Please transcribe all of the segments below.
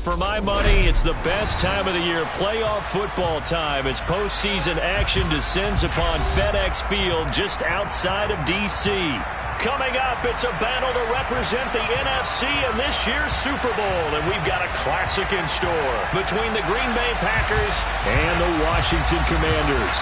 For my money, it's the best time of the year, playoff football time, as postseason action descends upon FedEx Field just outside of D.C. Coming up, it's a battle to represent the NFC in this year's Super Bowl, and we've got a classic in store between the Green Bay Packers and the Washington Commanders.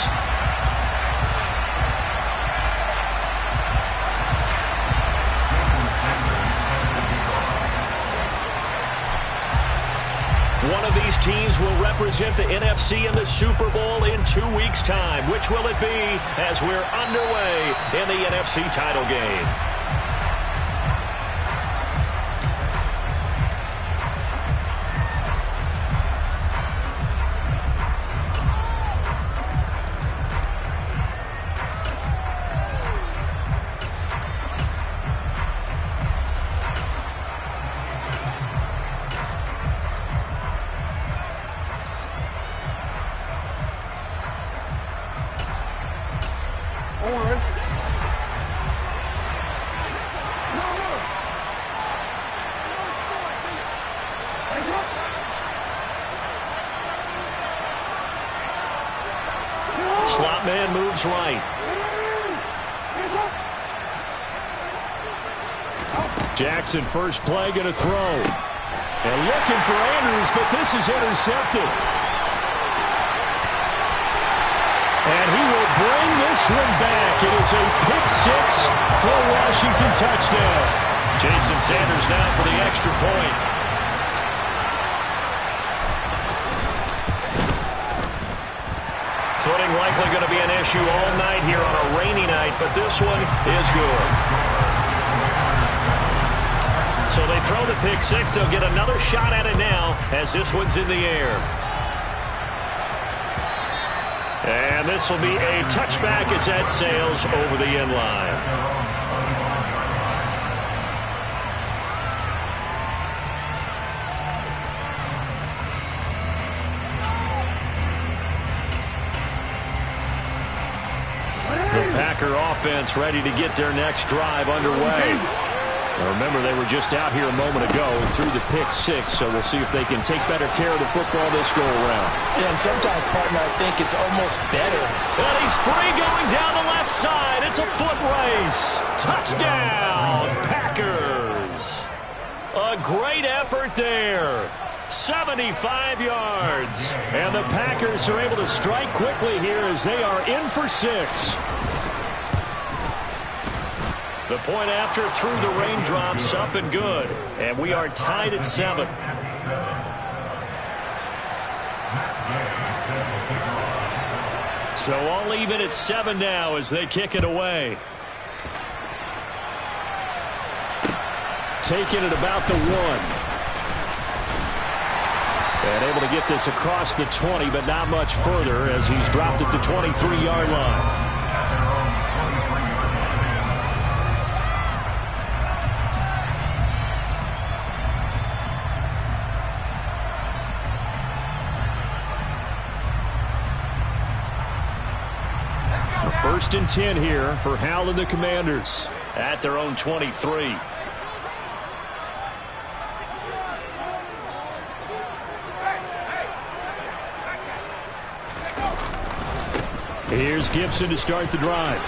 One of these teams will represent the NFC in the Super Bowl in 2 weeks' time. Which will it be as we're underway in the NFC title game? Slot man moves right. Jackson first play going to throw. And looking for Andrews, but this is intercepted. And he will bring this one back. It is a pick six for a Washington touchdown. Jason Sanders now for the extra point. Footing likely going to be an issue all night here on a rainy night, but this one is good. So they throw the pick six. They'll get another shot at it now as this one's in the air. And this will be a touchback as that sails over the end line. Packer offense ready to get their next drive underway. Now remember, they were just out here a moment ago and threw the pick six, so we'll see if they can take better care of the football this go around. Yeah, and sometimes, partner, I think it's almost better. And he's free going down the left side. It's a foot race. Touchdown, Packers. A great effort there. 75 yards. And the Packers are able to strike quickly here as they are in for 6. The point after through the raindrops, up and good. And we are tied at 7. So all even at 7 now as they kick it away. Taking it about the 1. And able to get this across the 20, but not much further as he's dropped at the 23-yard line. First and 10 here for Hal and the Commanders at their own 23. Here's Gibson to start the drive.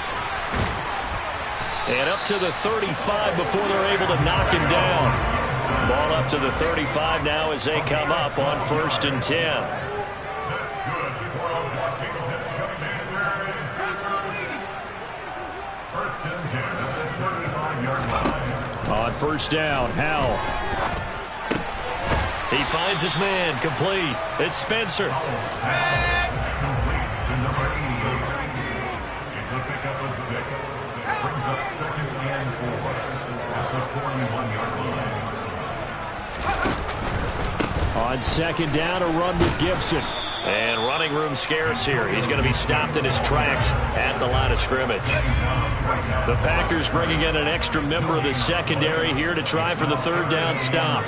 And up to the 35 before they're able to knock him down. Ball up to the 35 now as they come up on first and 10. On first down, Howell. He finds his man, complete. It's Spencer. On second down, a run with Gibson. And running room scarce here. He's going to be stopped in his tracks at the line of scrimmage. The Packers bringing in an extra member of the secondary here to try for the third down stop.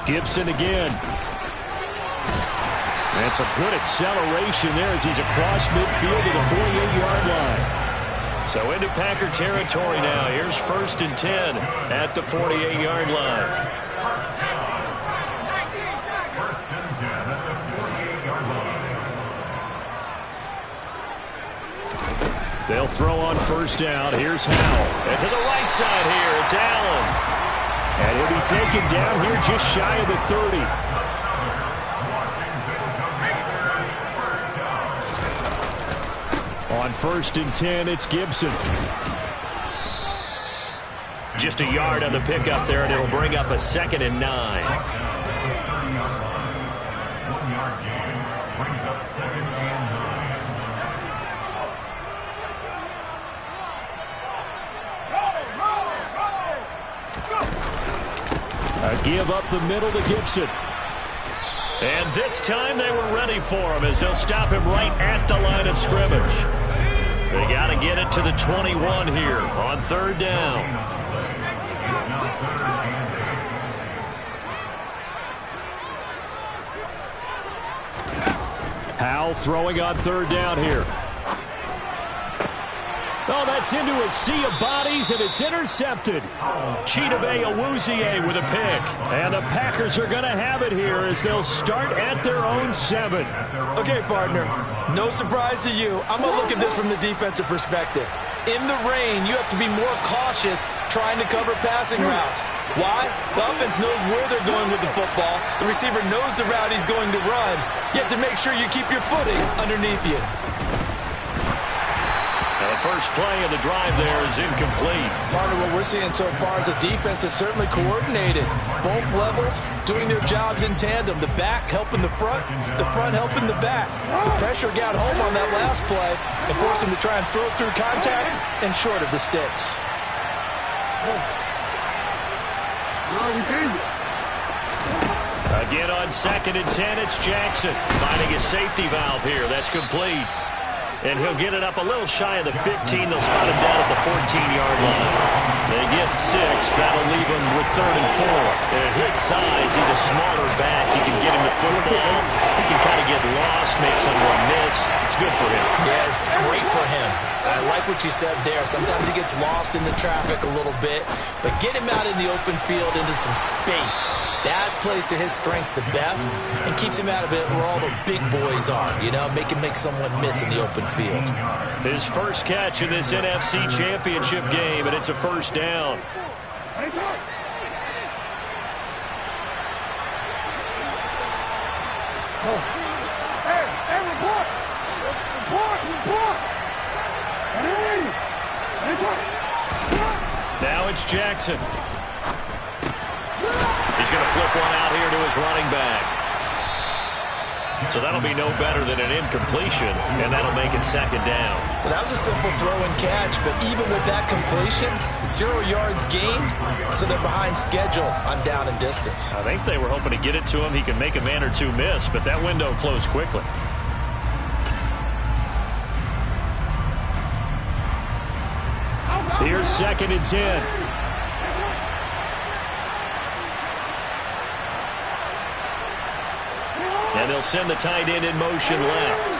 Gibson again. And some good acceleration there as he's across midfield to the 48-yard line. So into Packer territory now. Here's 1st and 10 at the 48-yard line. They'll throw on 1st down. Here's Howell. And to the right side here, it's Allen. And he'll be taken down here just shy of the 30. On 1st and 10, it's Gibson. Just a yard on the pickup there, and it'll bring up a 2nd and 9. A give up the middle to Gibson. And this time they were ready for him as they'll stop him right at the line of scrimmage. They got to get it to the 21 here on 3rd down. Howell throwing on 3rd down here. Oh, that's into a sea of bodies, and it's intercepted. Chidobe Awuzie with a pick. And the Packers are going to have it here as they'll start at their own 7. Okay, partner, no surprise to you. I'm going to look at this from the defensive perspective. In the rain, you have to be more cautious trying to cover passing routes. Why? The offense knows where they're going with the football. The receiver knows the route he's going to run. You have to make sure you keep your footing underneath you. The first play of the drive there is incomplete. Partner, what we're seeing so far is a defense that's certainly coordinated. Both levels doing their jobs in tandem. The back helping the front helping the back. The pressure got home on that last play and forced him to try and throw through contact and short of the sticks. Again on 2nd and 10, it's Jackson finding a safety valve here. That's complete. And he'll get it up a little shy of the 15. They'll spot him down at the 14-yard line. They get 6. That'll leave him with 3rd and 4. And at his size, he's a smaller back. You can get him the football. He can kind of get lost, make someone miss. It's good for him. Yeah, it's great for him. I like what you said there. Sometimes he gets lost in the traffic a little bit, but get him out in the open field into some space. That plays to his strengths the best and keeps him out of it where all the big boys are, you know, make someone miss in the open field. His first catch in this NFC Championship game, and it's a 1st down. Now it's Jackson. He's going to flip one out here to his running back. So that'll be no better than an incompletion, and that'll make it 2nd down. Well, that was a simple throw and catch, but even with that completion, 0 yards gained, so they're behind schedule on down and distance. I think they were hoping to get it to him. He can make a man or two miss, but that window closed quickly. Here's 2nd and 10. And they'll send the tight end in motion left.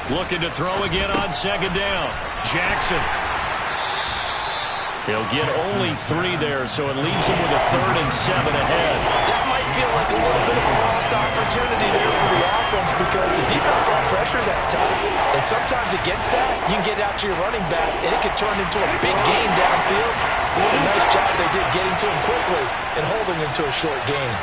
Looking to throw again on 2nd down. Jackson. He'll get only 3 there, so it leaves him with a 3rd and 7 ahead. That might feel like a little bit of a lost opportunity there for the offense because the defense brought pressure that time. And sometimes against that, you can get out to your running back, and it could turn into a big gain downfield. What a nice job they did getting to him quickly and holding him to a short gain.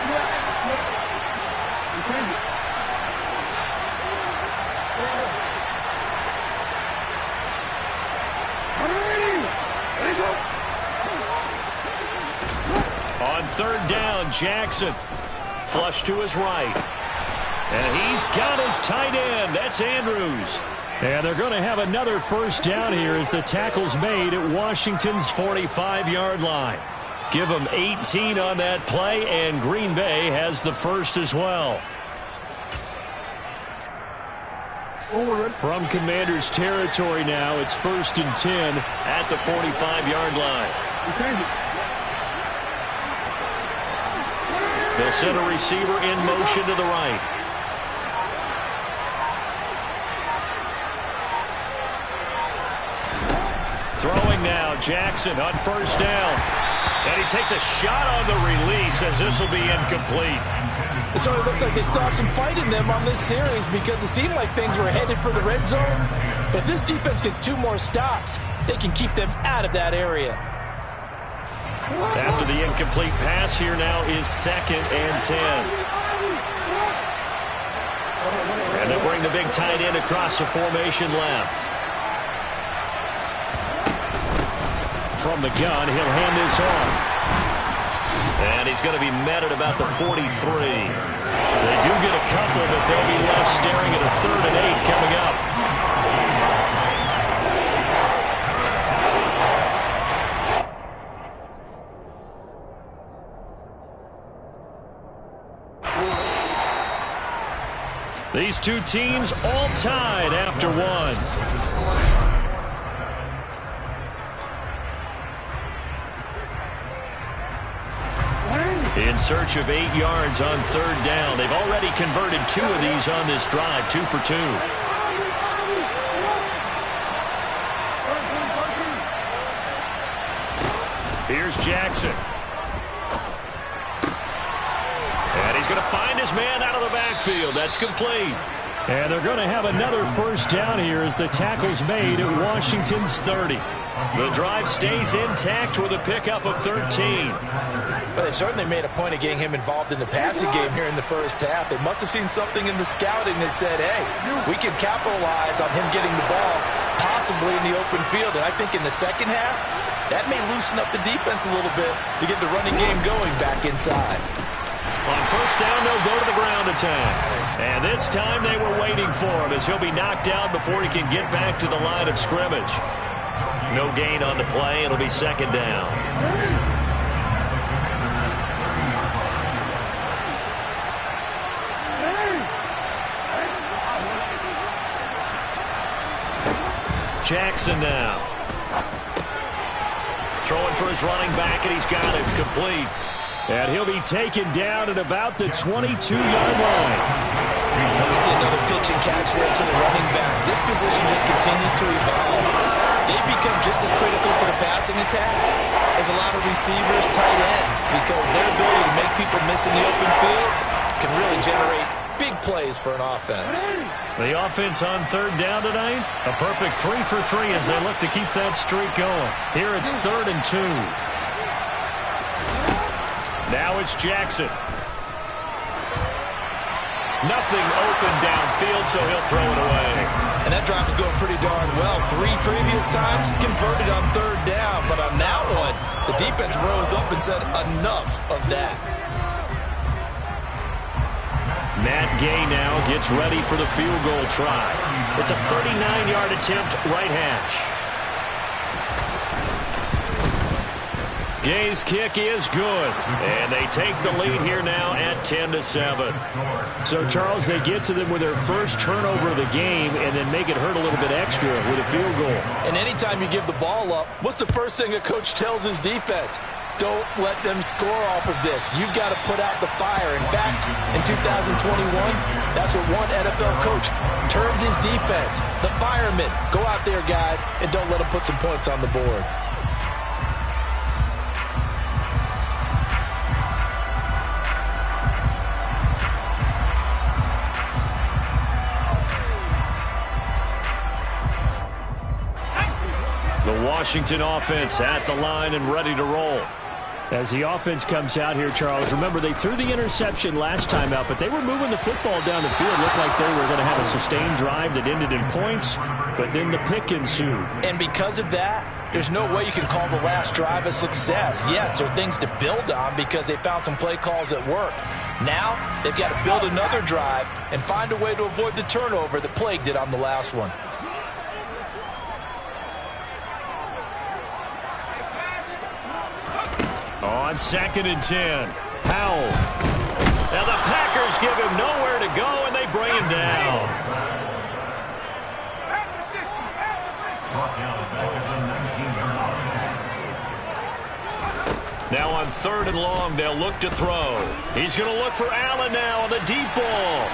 On 3rd down, Jackson. Flush to his right. And he's got his tight end. That's Andrews. And they're going to have another 1st down here as the tackle's made at Washington's 45-yard line. Give them 18 on that play, and Green Bay has the 1st as well. From Commander's territory now, it's 1st and 10 at the 45-yard line. They'll send a receiver in motion to the right. Throwing now, Jackson on 1st down. And he takes a shot on the release as this will be incomplete. It sort of looks like they stopped some fight in them on this series because it seemed like things were headed for the red zone. But if this defense gets 2 more stops, they can keep them out of that area. After the incomplete pass, here now is 2nd and 10. And they'll bring the big tight end across the formation left. From the gun, he'll hand this off. And he's going to be met at about the 43. They do get a couple, but they'll be left staring at a 3rd and 8 coming up. These two teams all tied after one. In search of 8 yards on 3rd down. They've already converted 2 of these on this drive, 2 for 2. Here's Jackson. And he's going to find his man out of the backfield. That's complete. And they're going to have another 1st down here as the tackle's made at Washington's 30. The drive stays intact with a pickup of 13. But they certainly made a point of getting him involved in the passing game here in the 1st half. They must have seen something in the scouting that said, hey, we can capitalize on him getting the ball, possibly in the open field. And I think in the 2nd half, that may loosen up the defense a little bit to get the running game going back inside. On 1st down, they'll go to the ground attack. And this time they were waiting for him as he'll be knocked down before he can get back to the line of scrimmage. No gain on the play. It'll be 2nd down. Jackson now. Throwing for his running back, and he's got it complete. And he'll be taken down at about the 22-yard line. Let me see another pitch and catch there to the running back. This position just continues to evolve. They become just as critical to the passing attack as a lot of receivers, tight ends, because their ability to make people miss in the open field can really generate big plays for an offense. The offense on 3rd down tonight, a perfect 3 for 3 as they look to keep that streak going. Here it's 3rd and 2. Now it's Jackson. Nothing open downfield, so he'll throw it away. And that drive is going pretty darn well. 3 previous times converted on 3rd down, but on that one, the defense rose up and said enough of that. Matt Gay now gets ready for the field goal try. It's a 39-yard attempt, right hash. Gay's kick is good, and they take the lead here now at 10-7. So, Charles, they get to them with their first turnover of the game and then make it hurt a little bit extra with a field goal. And anytime you give the ball up, what's the first thing a coach tells his defense? Don't let them score off of this. You've got to put out the fire. In fact, in 2021, that's what one NFL coach termed his defense. The firemen. Go out there, guys, and don't let them put some points on the board. The Washington offense at the line and ready to roll. As the offense comes out here, Charles, remember they threw the interception last time out, but they were moving the football down the field. Looked like they were going to have a sustained drive that ended in points, but then the pick ensued. And because of that, there's no way you can call the last drive a success. Yes, there are things to build on because they found some play calls that work. Now, they've got to build another drive and find a way to avoid the turnover that plagued it on the last one. On 2nd and 10, Powell. Now the Packers give him nowhere to go, and they bring him down. Now on 3rd and long, they'll look to throw. He's going to look for Allen now on the deep ball.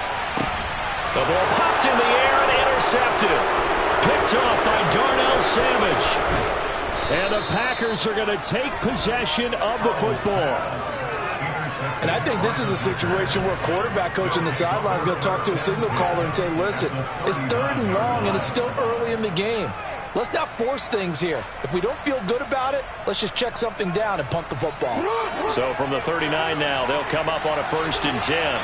The ball popped in the air and intercepted. Picked off by Darnell Savage. And the Packers are going to take possession of the football. And I think this is a situation where quarterback coach on the sideline is going to talk to a signal caller and say, listen, it's 3rd and long and it's still early in the game. Let's not force things here. If we don't feel good about it, let's just check something down and punt the football. So from the 39 now, they'll come up on a 1st and 10.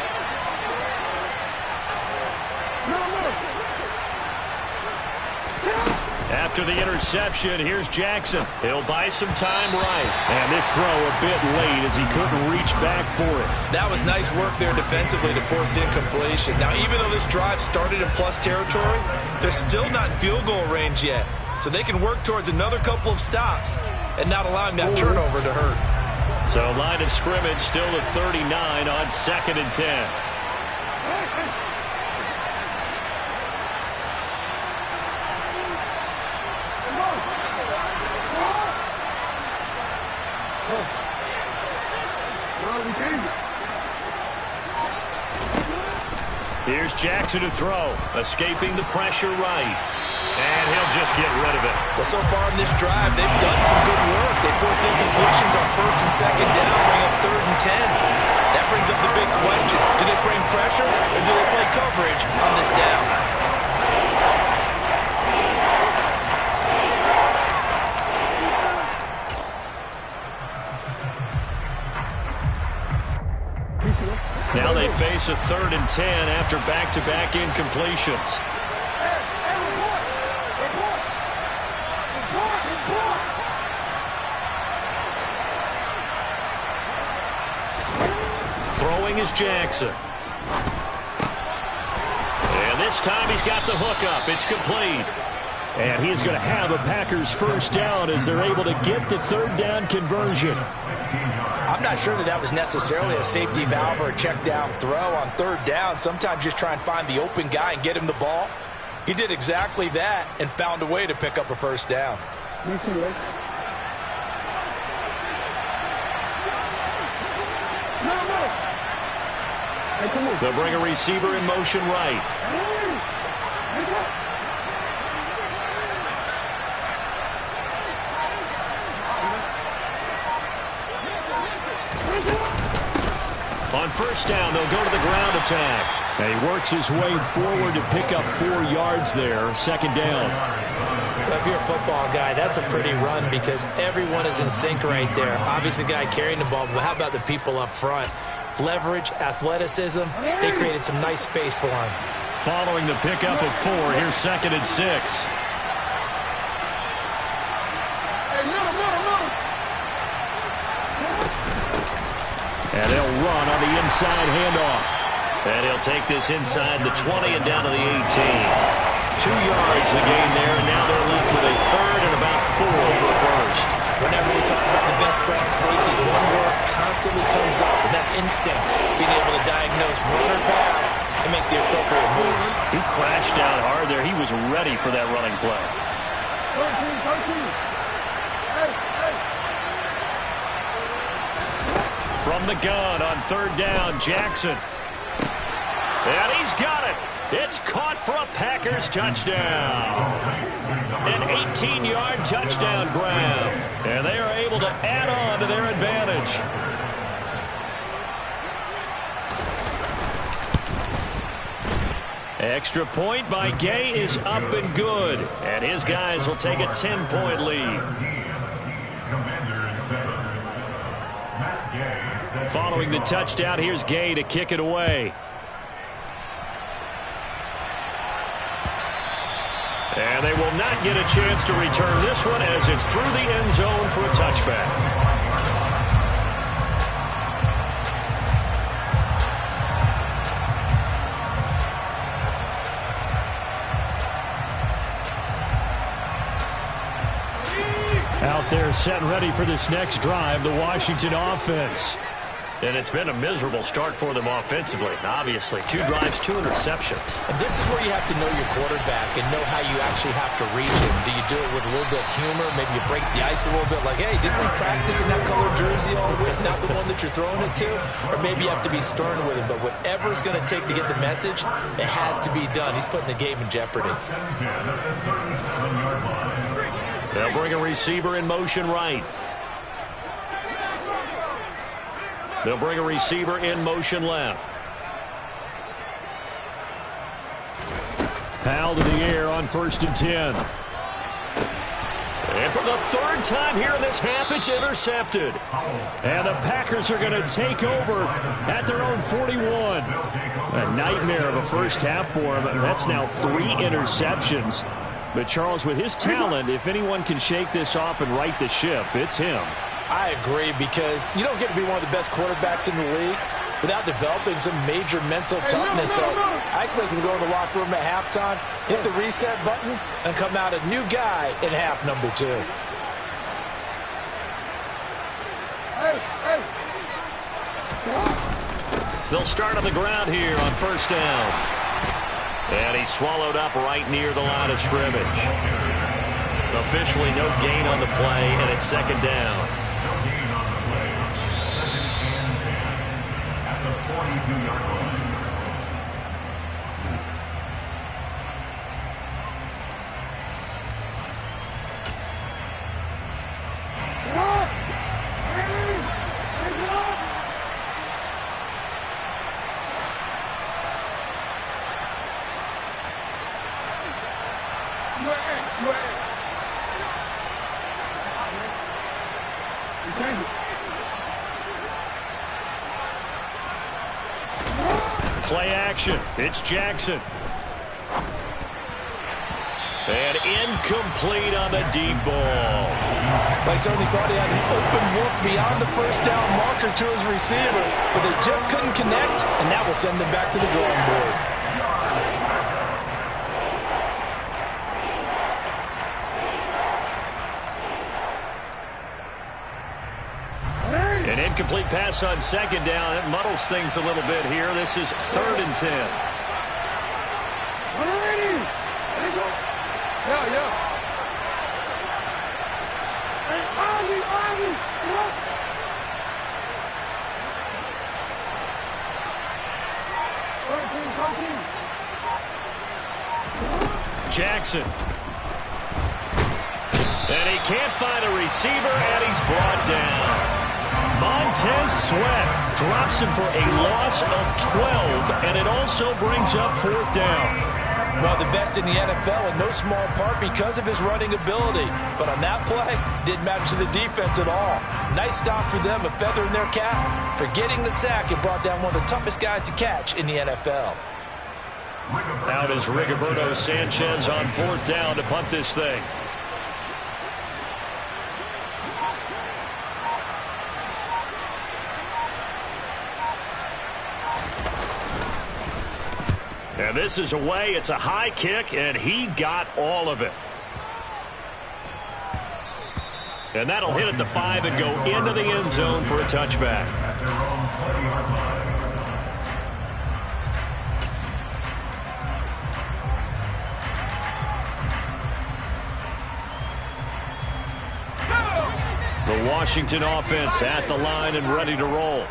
After the interception, here's Jackson. He'll buy some time right. And this throw a bit late as he couldn't reach back for it. That was nice work there defensively to force incompletion. Now, even though this drive started in plus territory, they're still not in field goal range yet. So they can work towards another couple of stops and not allowing that turnover to hurt. So line of scrimmage still at 39 on 2nd and 10. Here's Jackson to throw, escaping the pressure right. And he'll just get rid of it. Well, so far in this drive, they've done some good work. They force incompletions on 1st and 2nd down, bring up 3rd and 10. That brings up the big question. Do they bring pressure or do they play coverage on this down? Now they face a 3rd and 10 after back-to-back incompletions. Throwing is Jackson. And this time he's got the hook up. It's complete. And he's going to have a Packers 1st down as they're able to get the 3rd down conversion. I'm not sure that was necessarily a safety valve or a check down throw on 3rd down. Sometimes just try and find the open guy and get him the ball. He did exactly that and found a way to pick up a 1st down. They'll bring a receiver in motion right. On 1st down, they'll go to the ground attack. And he works his way forward to pick up 4 yards there. 2nd down. Well, if you're a football guy, that's a pretty run because everyone is in sync right there. Obviously, the guy carrying the ball, but how about the people up front? Leverage, athleticism, they created some nice space for him. Following the pickup of 4, here's 2nd and 6. And they'll run on the inside handoff. And he'll take this inside the 20 and down to the 18. 2 yards the gain there, and now they're left with a 3rd and about 4 for a 1st. Whenever we talk about the best strong safeties, one word constantly comes up, and that's instincts. Being able to diagnose run or pass and make the appropriate moves. He crashed out hard there. He was ready for that running play. 13. From the gun on 3rd down, Jackson. And he's got it. It's caught for a Packers touchdown. An 18-yard touchdown grab. And they are able to add on to their advantage. Extra point by Gay is up and good. And his guys will take a 10-point lead. Following the touchdown, here's Gay to kick it away. And they will not get a chance to return this one as it's through the end zone for a touchback. Out there set and ready for this next drive, the Washington offense. And it's been a miserable start for them offensively. Obviously, 2 drives, 2 interceptions. And this is where you have to know your quarterback and know how you actually have to reach him. Do you do it with a little bit of humor? Maybe you break the ice a little bit like, hey, didn't we practice in that color jersey all week, not the one that you're throwing it to? Or maybe you have to be stern with him. But whatever it's going to take to get the message, it has to be done. He's putting the game in jeopardy. They'll bring a receiver in motion right. They'll bring a receiver in motion left. Powell to the air on 1st and 10. And for the 3rd time here in this half, it's intercepted. And the Packers are going to take over at their own 41. A nightmare of a first half for them. That's now 3 interceptions. But Charles, with his talent, if anyone can shake this off and right the ship, it's him. I agree, because you don't get to be one of the best quarterbacks in the league without developing some major mental toughness. So I expect him to go in the locker room at halftime, hit the reset button, and come out a new guy in half number 2. They'll start on the ground here on 1st down. And he's swallowed up right near the line of scrimmage. Officially no gain on the play, and it's 2nd down. Play action. It's Jackson. And incomplete on the deep ball. They certainly thought he had an open look beyond the 1st down marker to his receiver, but they just couldn't connect, and that will send them back to the drawing board. An incomplete pass on 2nd down. It muddles things a little bit here. This is 3rd and 10. Jackson. And he can't find a receiver, and he's brought down. Montez Sweat drops him for a loss of 12, and it also brings up 4th down. One of the best in the NFL, in no small part because of his running ability. But on that play, didn't matter to the defense at all. Nice stop for them, a feather in their cap for getting the sack and brought down one of the toughest guys to catch in the NFL. Out is Rigoberto Sanchez on 4th down to punt this thing. And this is away. It's a high kick, and he got all of it. And that'll hit at the 5 and go into the end zone for a touchback. The Washington offense at the line and ready to roll.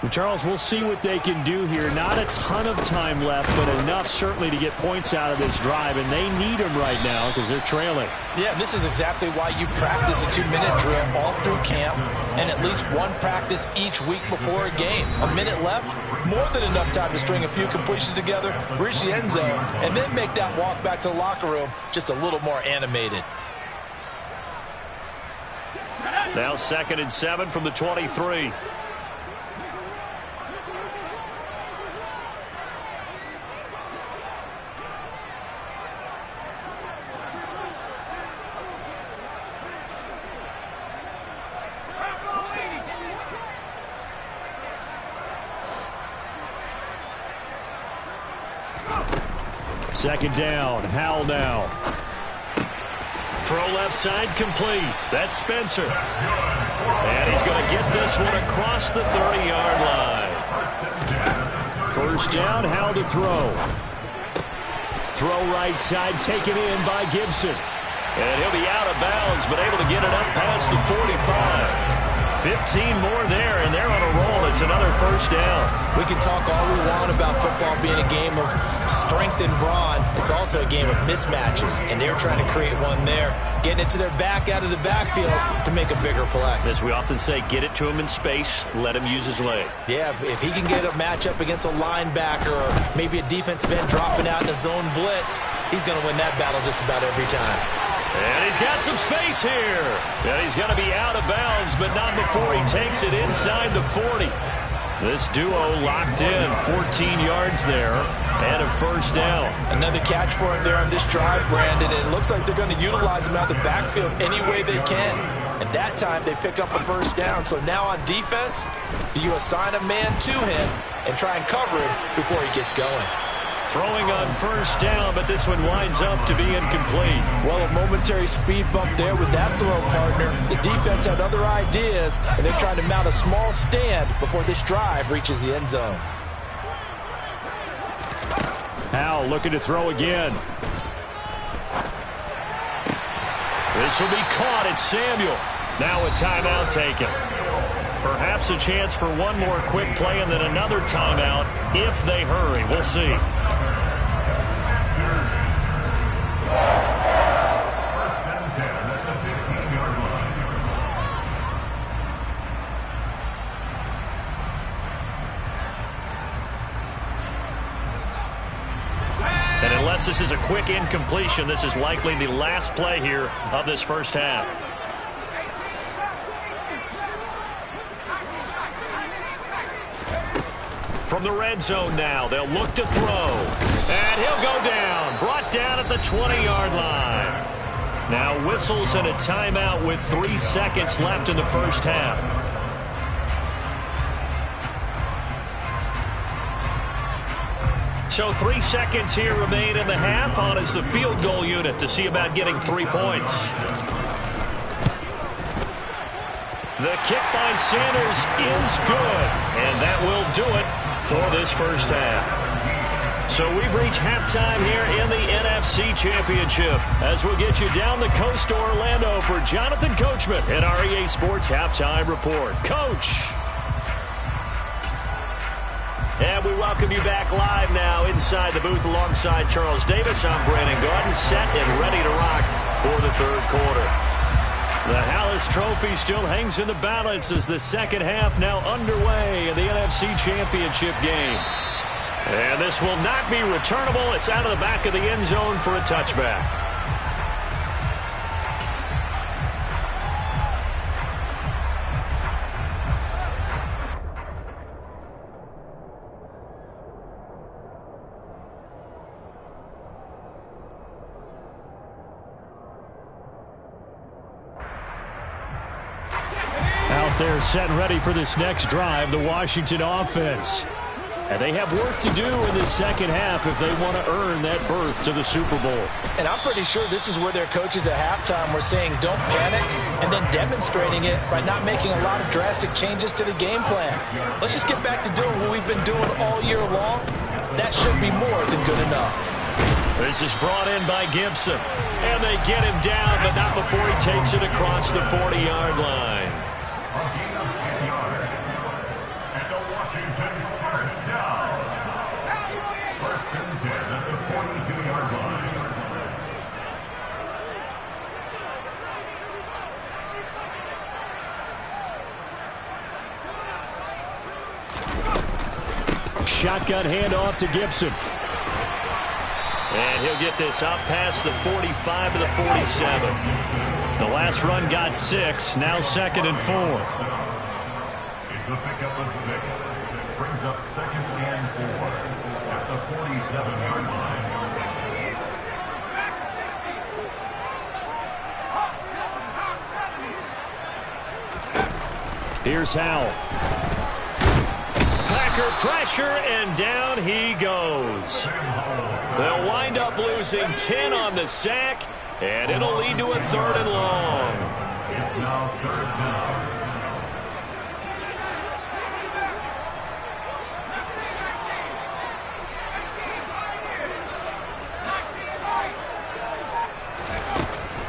And Charles, we'll see what they can do here. Not a ton of time left, but enough certainly to get points out of this drive, and they need them right now because they're trailing. Yeah, this is exactly why you practice a 2-minute drill all through camp and at least one practice each week before a game. A minute left, more than enough time to string a few completions together, reach the end zone, and then make that walk back to the locker room just a little more animated. Now 2nd and 7 from the 23. Second down, Howell now. Throw left side complete. That's Spencer. And he's going to get this one across the 30-yard line. First down, how to throw. Throw right side, taken in by Gibson. And he'll be out of bounds, but able to get it up past the 45. 15 more there, and they're on a roll. It's another first down. We can talk all we want about football being a game of strength and brawn. It's also a game of mismatches, and they're trying to create one there, getting it to their back out of the backfield to make a bigger play. As we often say, get it to him in space, let him use his leg. Yeah, if he can get a matchup against a linebacker or maybe a defensive end dropping out in a zone blitz, he's going to win that battle just about every time. And he's got some space here. And he's going to be out of bounds, but not before he takes it inside the 40. This duo locked in, 14 yards there, and a first down. Another catch for him there on this drive, Brandon, and it looks like they're going to utilize him out of the backfield any way they can. And that time they pick up a first down. So now on defense, do you assign a man to him and try and cover him before he gets going? Throwing on first down, but this one winds up to be incomplete. Well, a momentary speed bump there with that throw, partner. The defense had other ideas, and they're trying to mount a small stand before this drive reaches the end zone. Howell looking to throw again. This will be caught. It's Samuel. Now a timeout taken. Perhaps a chance for one more quick play and then another timeout if they hurry. We'll see. And unless this is a quick incompletion, this is likely the last play here of this first half. From the red zone now, they'll look to throw. And he'll go down. Brought down at the 20-yard line. Now whistles and a timeout with 3 seconds left in the first half. So 3 seconds here remain in the half on as the field goal unit to see about getting 3 points. The kick by Sanders is good, and that will do it for this first half. So we've reached halftime here in the NFC Championship as we'll get you down the coast to Orlando for Jonathan Coachman at our EA Sports Halftime Report. Coach! And we welcome you back live now inside the booth alongside Charles Davis. I'm Brandon Gordon, set and ready to rock for the third quarter. The Hallis Trophy still hangs in the balance as the second half now underway in the NFC Championship game. And this will not be returnable. It's out of the back of the end zone for a touchback. They're set and ready for this next drive, the Washington offense. And they have work to do in this second half if they want to earn that berth to the Super Bowl. And I'm pretty sure this is where their coaches at halftime were saying don't panic and then demonstrating it by not making a lot of drastic changes to the game plan. Let's just get back to doing what we've been doing all year long. That should be more than good enough. This is brought in by Gibson. And they get him down, but not before he takes it across the 40-yard line. Shotgun handoff to Gibson. And he'll get this up past the 45 to the 47. The last run got 6, now 2nd and 4. It's the pickup of 6. Brings up 2nd and 4 at the 47-yard line. Here's Howell. Packer pressure, and down he goes. They'll wind up losing 10 on the sack, And it'll lead to a 3rd and long. It's now 3rd down.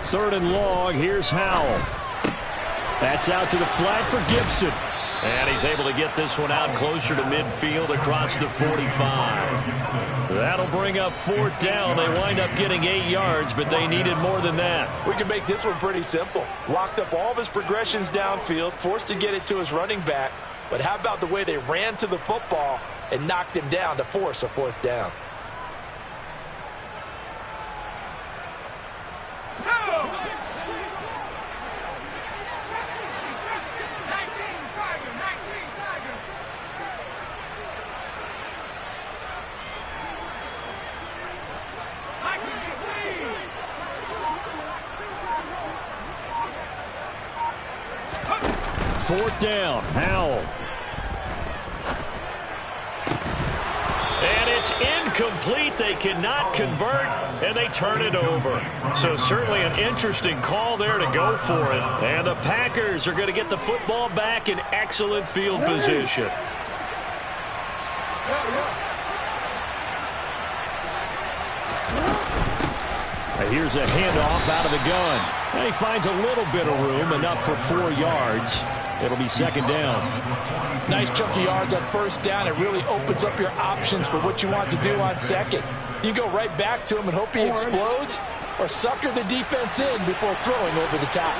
Third and long. Here's Howell. That's out to the flat for Gibson. And he's able to get this one out closer to midfield across the 45. That'll bring up 4th down. They wind up getting 8 yards, but they needed more than that. We can make this one pretty simple. Locked up all of his progressions downfield, forced to get it to his running back. But how about the way they ran to the football and knocked him down to force a 4th down? Fourth down, Howell. And it's incomplete. They cannot convert, and they turn it over. So certainly an interesting call there to go for it. And the Packers are going to get the football back in excellent field position. Here's a handoff out of the gun. And he finds a little bit of room, enough for 4 yards. It'll be 2nd down. Nice chunk of yards on 1st down. It really opens up your options for what you want to do on 2nd. You go right back to him and hope he explodes, or sucker the defense in before throwing over the top.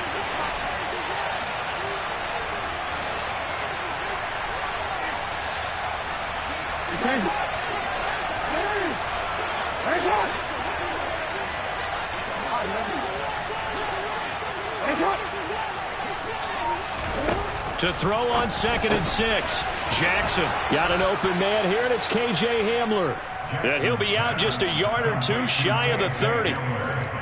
To throw on 2nd and 6. Jackson got an open man here, and it's K.J. Hamler. And he'll be out just a yard or 2 shy of the 30.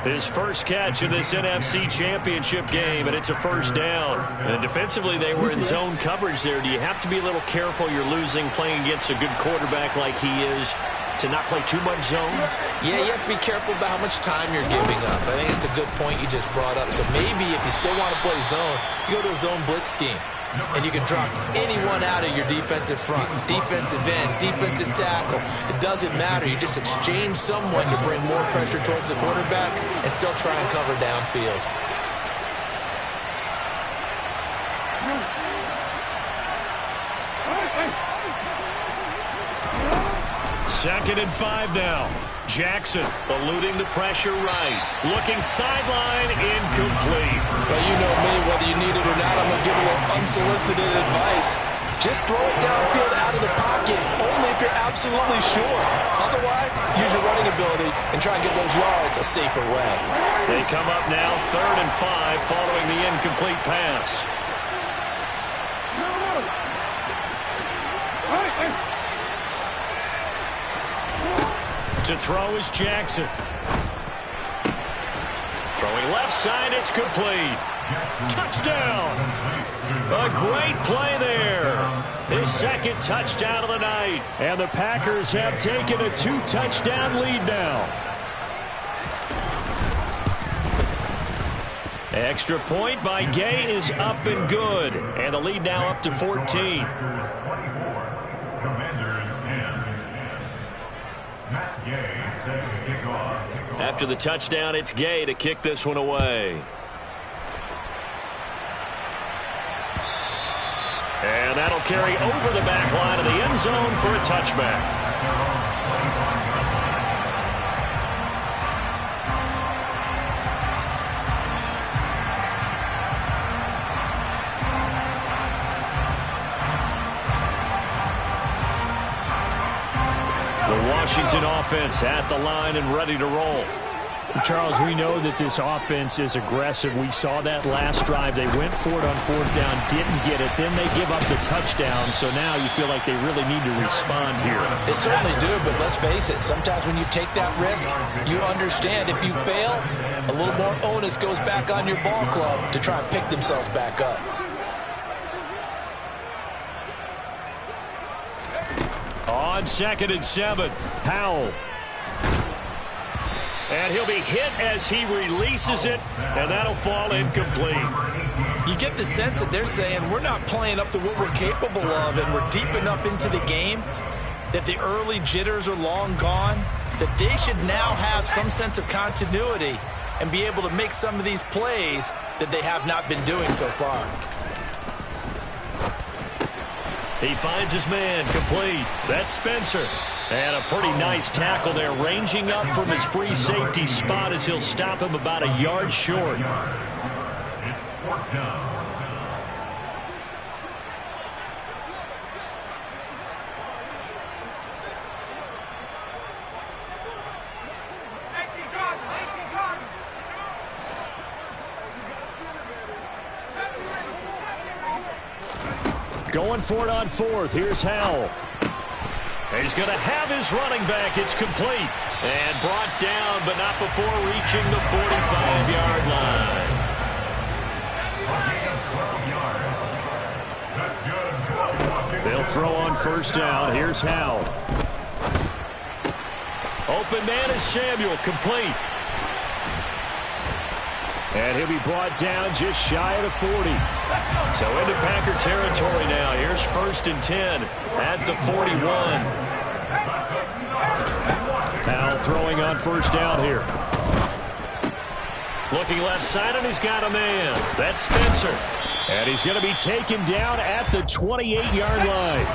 His first catch in this NFC Championship game, and it's a 1st down. And defensively, they were in zone coverage there. Do you have to be a little careful? You're losing playing against a good quarterback like he is, to not play too much zone? Yeah, you have to be careful about how much time you're giving up. I think it's a good point you just brought up. So maybe if you still want to play zone, you go to a zone blitz scheme. And you can drop anyone out of your defensive front, defensive end, defensive tackle. It doesn't matter. You just exchange someone to bring more pressure towards the quarterback and still try and cover downfield. Second and 5 now. Jackson eluding the pressure right. Looking sideline, incomplete. Well, you know me, whether you need it or not, I'm going to give a little unsolicited advice. Just throw it downfield out of the pocket, only if you're absolutely sure. Otherwise, use your running ability and try and get those yards a safer way. They come up now 3rd and 5 following the incomplete pass. To throw is Jackson. Throwing left side, it's complete. Touchdown! A great play there. His 2nd touchdown of the night. And the Packers have taken a 2-touchdown lead now. Extra point by Gay is up and good. And the lead now up to 14. After the touchdown, it's Gay to kick this one away. And that'll carry over the back line of the end zone for a touchback. Washington offense at the line and ready to roll. Charles, we know that this offense is aggressive. We saw that last drive. They went for it on 4th down, didn't get it. Then they give up the touchdown. So now you feel like they really need to respond here. They certainly do, but let's face it. Sometimes when you take that risk, you understand if you fail, a little more onus goes back on your ball club to try and pick themselves back up. On 2nd and 7, Howell. And he'll be hit as he releases it, and that'll fall incomplete. You get the sense that they're saying we're not playing up to what we're capable of, and we're deep enough into the game that the early jitters are long gone, that they should now have some sense of continuity and be able to make some of these plays that they have not been doing so far. He finds his man, complete. That's Spencer. And a pretty nice tackle there, ranging up from his free safety spot as he'll stop him about a yard short. It's fourth down. Going for it on fourth. Here's Howell. He's going to have his running back. It's complete. And brought down, but not before reaching the 45-yard line. They'll throw on first down. Here's Howell. Open man is Samuel, complete. And he'll be brought down just shy of the 40. So into Packer territory now. Here's 1st and 10 at the 41. Howell throwing on first down here. Looking left side, and he's got a man. That's Spencer. And he's going to be taken down at the 28-yard line.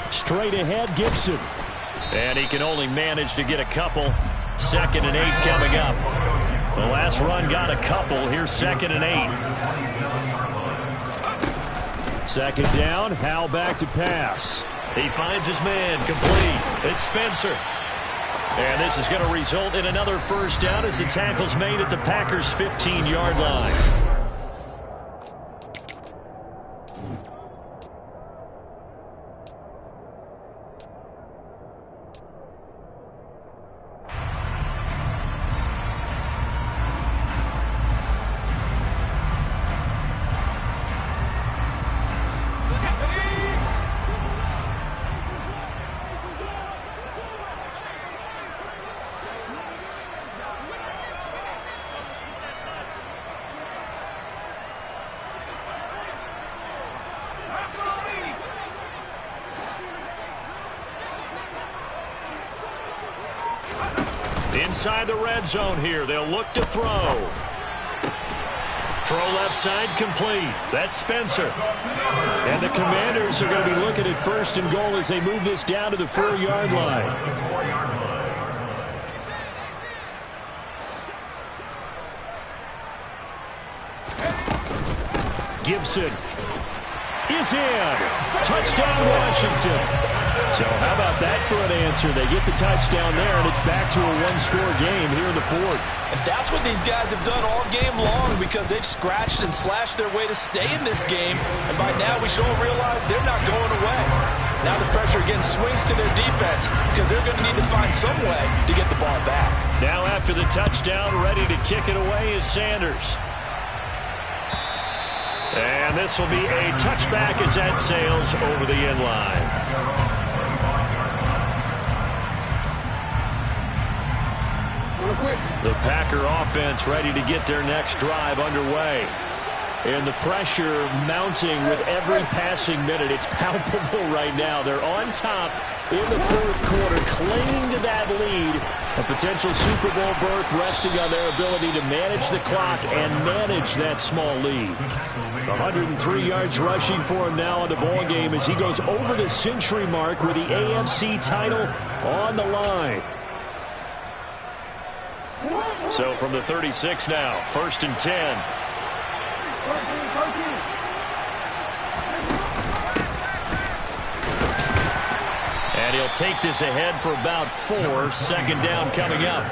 Straight ahead, Gibson. And he can only manage to get a couple. 2nd and 8 coming up. The last run got a couple. Here's 2nd and 8. Second down, Howell back to pass. He finds his man, complete. It's Spencer. And this is going to result in another first down as the tackle's made at the Packers' 15-yard line. Inside the red zone here. They'll look to throw. Throw left side, complete. That's Spencer. And the Commanders are going to be looking at 1st and goal as they move this down to the 4-yard line. Gibson is in. Touchdown, Washington. So how about that for an answer? They get the touchdown there, and it's back to a one-score game here in the 4th. And that's what these guys have done all game long because they've scratched and slashed their way to stay in this game. And by now we should all realize they're not going away. Now the pressure again swings to their defense because they're going to need to find some way to get the ball back. Now after the touchdown, ready to kick it away is Sanders. And this will be a touchback as that sails over the end line. The Packer offense ready to get their next drive underway. And the pressure mounting with every passing minute. It's palpable right now. They're on top in the 4th quarter, clinging to that lead. A potential Super Bowl berth resting on their ability to manage the clock and manage that small lead. 103 yards rushing for him now in the ball game as he goes over the century mark with the AFC title on the line. So from the 36 now, 1st and 10. And he'll take this ahead for about 4. 2nd down coming up.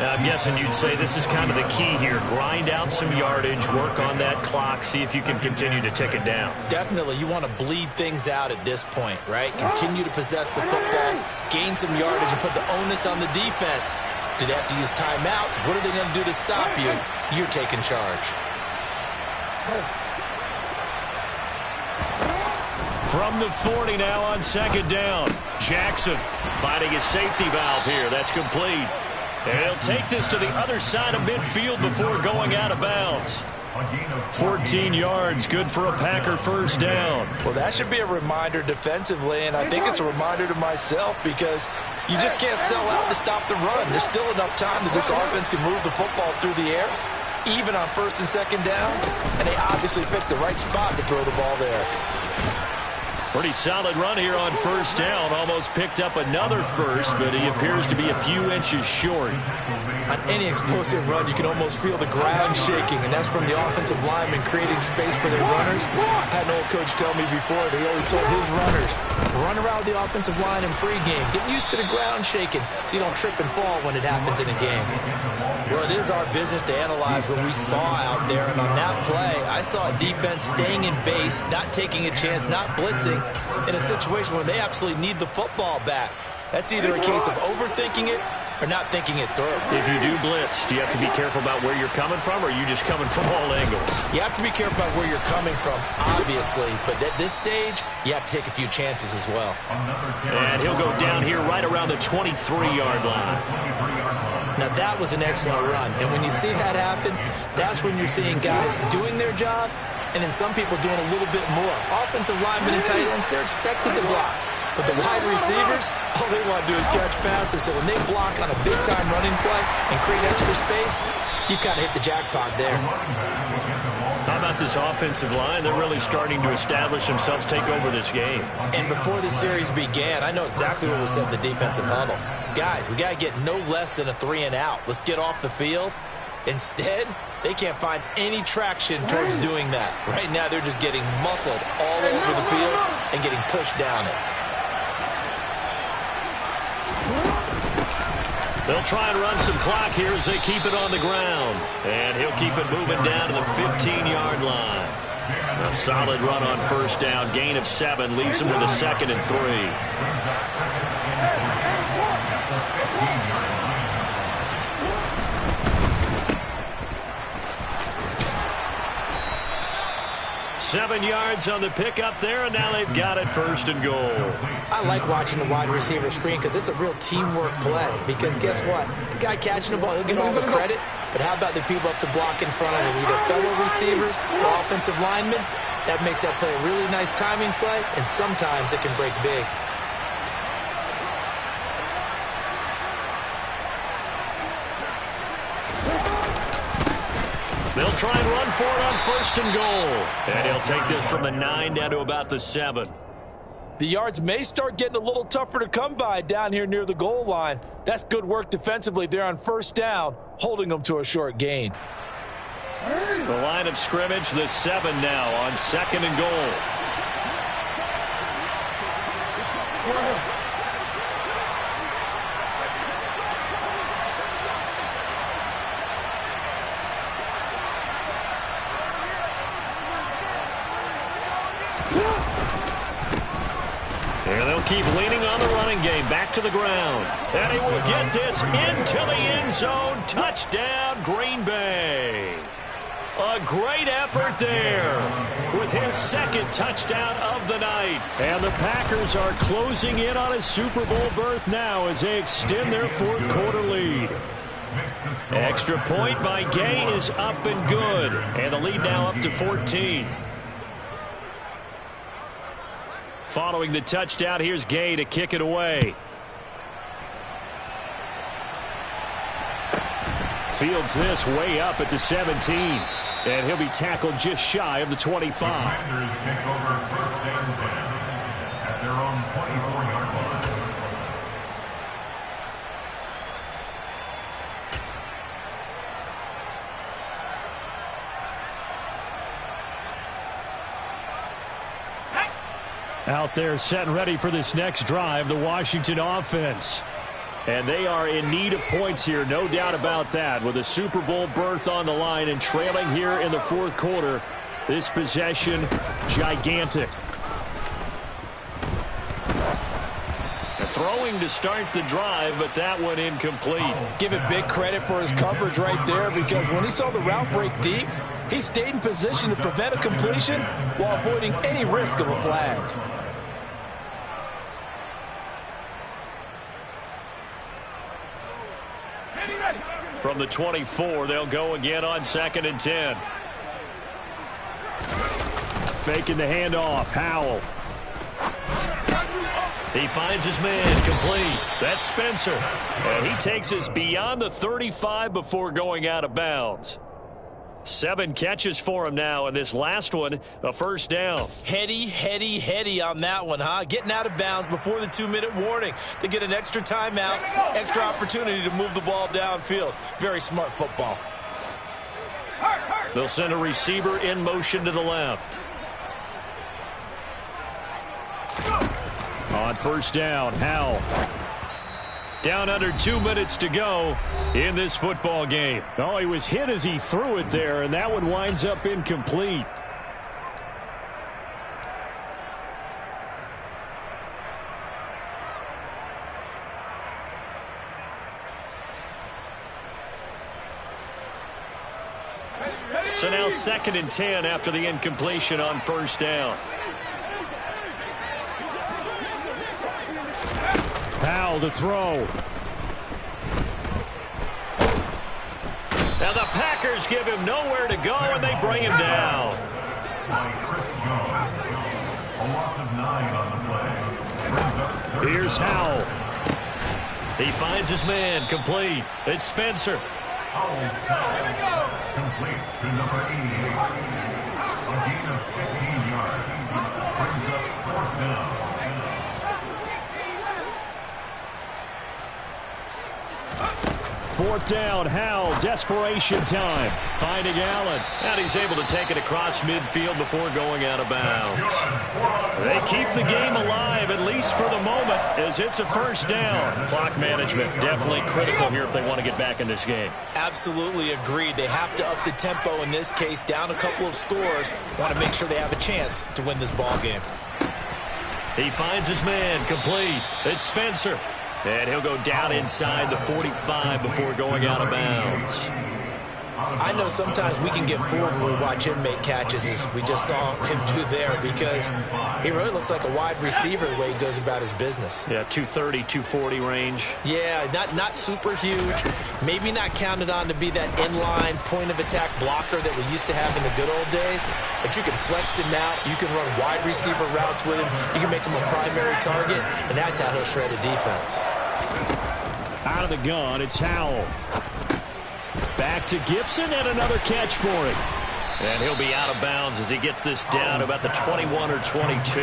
I'm guessing you'd say this is kind of the key here. Grind out some yardage, work on that clock, see if you can continue to tick it down. Definitely. You want to bleed things out at this point, right? Continue to possess the football, gain some yardage, and put the onus on the defense Do they have to use timeouts? What are they going to do to stop you? You're taking charge. From the 40 now on second down. Jackson finding a safety valve here. That's complete. And he'll take this to the other side of midfield before going out of bounds. 14 yards, good for a Packer first down. Well, that should be a reminder defensively, and I think it's a reminder to myself because you just can't sell out to stop the run. There's still enough time that this offense can move the football through the air, even on first and second downs, and they obviously picked the right spot to throw the ball there. Pretty solid run here on first down. Almost picked up another first, but he appears to be a few inches short. On any explosive run, you can almost feel the ground shaking, and that's from the offensive linemen creating space for their runners. I had an old coach tell me before, they always told his runners, run around the offensive line in pregame. Get used to the ground shaking so you don't trip and fall when it happens in a game. Well, it is our business to analyze what we saw out there, and on that play, I saw a defense staying in base, not taking a chance, not blitzing, in a situation where they absolutely need the football back. That's either a case of overthinking it or not thinking it through. If you do blitz, do you have to be careful about where you're coming from, or are you just coming from all angles? You have to be careful about where you're coming from, obviously, but at this stage, you have to take a few chances as well. And he'll go down here right around the 23-yard line. Now, that was an excellent run, and when you see that happen, that's when you're seeing guys doing their job, and then some people doing a little bit more. Offensive linemen and tight ends, they're expected to block. But the wide receivers, all they want to do is catch passes. So when they block on a big-time running play and create extra space, you've kind of hit the jackpot there. How about this offensive line? They're really starting to establish themselves, take over this game. And before the series began, I know exactly what was said in the defensive huddle. Guys, we got to get no less than a 3-and-out. Let's get off the field. Instead, they can't find any traction towards doing that. Right now, they're just getting muscled all over the field and getting pushed down it. They'll try and run some clock here as they keep it on the ground. And he'll keep it moving down to the 15-yard line. A solid run on first down. Gain of 7 leaves him with a 2nd and 3. 7 yards on the pickup there, and now they've got it 1st and goal. I like watching the wide receiver screen because it's a real teamwork play. Because guess what? The guy catching the ball, he'll get all the credit. But how about the people up to block in front of him, either fellow receivers or offensive linemen? That makes that play a really nice timing play, and sometimes it can break big. They'll try and run for it on 1st and goal. And he'll take this from the 9 down to about the 7. The yards may start getting a little tougher to come by down here near the goal line. That's good work defensively there on 1st down, holding them to a short gain. The line of scrimmage, the 7 now on 2nd and goal. And they'll keep leaning on the running game. Back to the ground. And he will get this into the end zone. Touchdown, Green Bay. A great effort there with his 2nd touchdown of the night. And the Packers are closing in on a Super Bowl berth now as they extend their 4th quarter lead. Extra point by Gay is up and good. And the lead now up to 14. Following the touchdown, here's Gay to kick it away. Fields this way up at the 17. And he'll be tackled just shy of the 25. The Commanders pick over 1st and 10 at their own 24-yard line. Out there set and ready for this next drive, the Washington offense. And they are in need of points here, no doubt about that. With a Super Bowl berth on the line and trailing here in the 4th quarter, this possession gigantic. A throwing to start the drive, but that one incomplete. Give it big credit for his coverage right there, because when he saw the route break deep, he stayed in position to prevent a completion while avoiding any risk of a flag. From the 24, they'll go again on 2nd and 10. Faking the handoff. Howell. He finds his man complete. That's Spencer. And he takes us beyond the 35 before going out of bounds. 7 catches for him now, and this last one, a first down. Heady on that one, huh? Getting out of bounds before the 2-minute warning. They get an extra timeout, extra opportunity to move the ball downfield. Very smart football. They'll send a receiver in motion to the left. On first down, Howell. Down under 2 minutes to go in this football game. Oh, he was hit as he threw it there, and that one winds up incomplete. So now 2nd and 10 after the incompletion on first down. Powell to throw. Now the Packers give him nowhere to go, and they bring him down. Here's Howell. He finds his man complete. It's Spencer. Complete to number 88. A gain of 15 yards. Brings up 4th down. Fourth down, Howell, desperation time. Finding Allen. And he's able to take it across midfield before going out of bounds. They keep the game alive, at least for the moment, as it's a first down. Clock management definitely critical here if they want to get back in this game. Absolutely agreed. They have to up the tempo in this case, down a couple of scores. Want to make sure they have a chance to win this ball game. He finds his man complete. It's Spencer. And he'll go down inside the 45 before going out of bounds. I know sometimes we can get fooled when we watch him make catches, as we just saw him do there, because he really looks like a wide receiver the way he goes about his business. Yeah, 230, 240 range. Yeah, not super huge. Maybe not counted on to be that inline point-of-attack blocker that we used to have in the good old days. But you can flex him out. You can run wide receiver routes with him. You can make him a primary target, and that's how he'll shred a defense. Out of the gun, it's Howell. Back to Gibson, and another catch for him. And he'll be out of bounds as he gets this down to about the 21 or 22.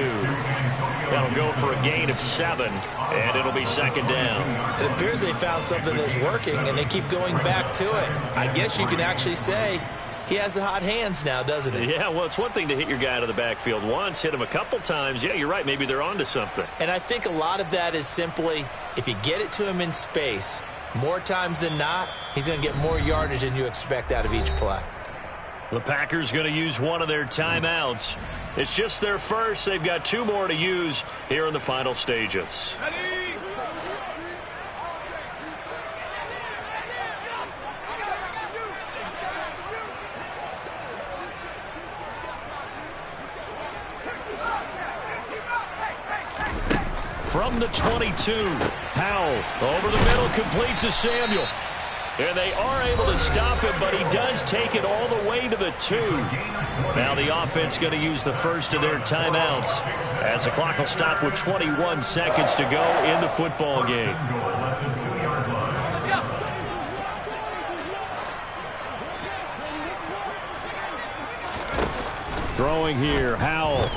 That'll go for a gain of 7, and it'll be 2nd down. It appears they found something that's working, and they keep going back to it. I guess you can actually say he has the hot hands now, doesn't he? Yeah, well, it's one thing to hit your guy out of the backfield once, hit him a couple times. Yeah, you're right. Maybe they're onto something. And I think a lot of that is simply, if you get it to him in space, more times than not, he's going to get more yardage than you expect out of each play. The Packers going to use one of their timeouts. It's just their first. They've got 2 more to use here in the final stages. From the 22, Powell over the middle, complete to Samuel. And they are able to stop him, but he does take it all the way to the 2. Now the offense going to use the first of their timeouts as the clock will stop with 21 seconds to go in the football game. Throwing here, Howell.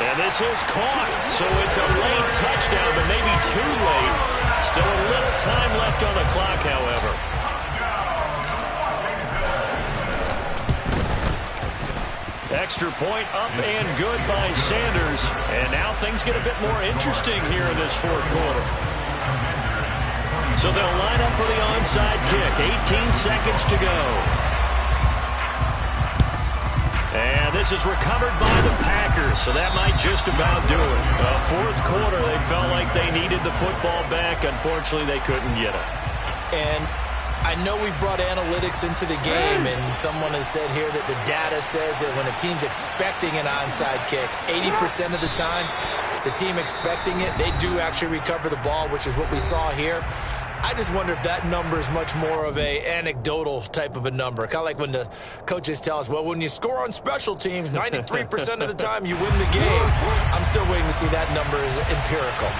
And this is caught, so it's a late touchdown, but maybe too late. Still a little time left on the clock, however. Extra point up and good by Sanders. And now things get a bit more interesting here in this 4th quarter. So they'll line up for the onside kick. 18 seconds to go. And this is recovered by the Packers, so that might just about do it. Fourth quarter, they felt like they needed the football back. Unfortunately, they couldn't get it. And I know we brought analytics into the game, and someone has said here that the data says that when a team's expecting an onside kick, 80% of the time, the team expecting it, they do actually recover the ball, which is what we saw here. I just wonder if that number is much more of a anecdotal type of a number. Kind of like when the coaches tell us, well, when you score on special teams, 93% of the time you win the game. I'm still waiting to see that number is empirical.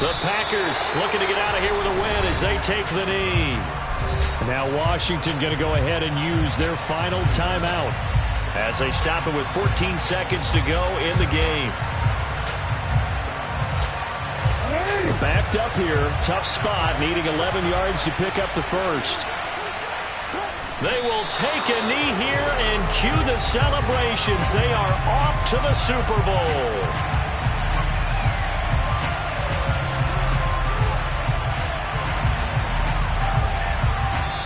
The Packers looking to get out of here with a win as they take the knee. Now Washington going to go ahead and use their final timeout as they stop it with 14 seconds to go in the game. Backed up here, tough spot, needing 11 yards to pick up the first. They will take a knee here and cue the celebrations. They are off to the Super Bowl.